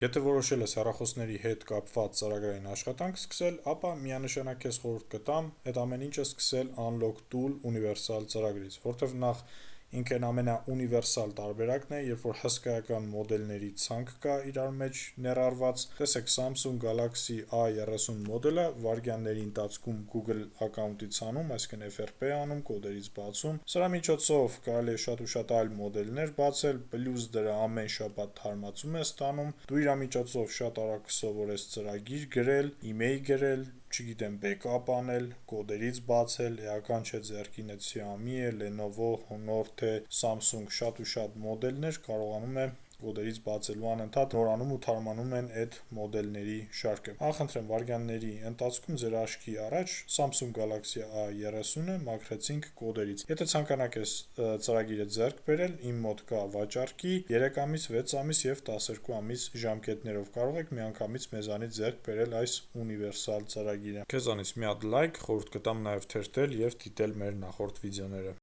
Եթե որոշել ես հեռախոսների հետ կապված ծրագրային աշխատանք սկսել, ապա միանշանակ ես խորհուրդ կտամ այդ ամեն ինչը սկսել Unlock Tool ունիվերսալ ծրագրից, որտեղ նախ ինքն ամենաունիվերսալ տարբերակն է, երբ որ հսկայական մոդելների ցանկ կա իրար մեջ ներառված։ Տեսեք, Samsung Galaxy A30 մոդելը վայրկյանների ընթացքում Google account-ից անում, այսինքն FRP անում, կոդերից բացում։ Սրա միջոցով կարելի է շատ ու շատ այլ մոդելներ բացել, պլյուս դրա ամեն շաբաթ թարմացում է ստանում, դու իր միջոցով շատ արագ կսովորես ծրագիր գրել, email գրել, չգիտեմ, backup անել, կոդերից բացել, էական չէ ձեռքին այդ Xiaomi է, Lenovo, Honor թե Samsung շատ ու շատ մոդելներ կարողանում է կոդերից բացելու անընդհատ նորանում ու թարմանում են այդ մոդելների շարքը։ Խնդրեմ, վայրկյանների ընթացքում ձեր աչքի առաջ Samsung Galaxy A30-ը մաքրեցինք կոդերից։ Եթե ցանկանաք այս ծրագիրը ձեռք բերել, իմ մոտ կա վաճառքի 3 ամիս, 6 ամիս եւ 12 ամիս ժամկետներով, կարող եք միանգամից մեզանից ձեռք բերել այս ունիվերսալ ծրագիրը։ Քեզանից մի հատ լայք, խորհուրդ կտամ նաև թերթել եւ դիտել մեր նախորդ վիդեոները։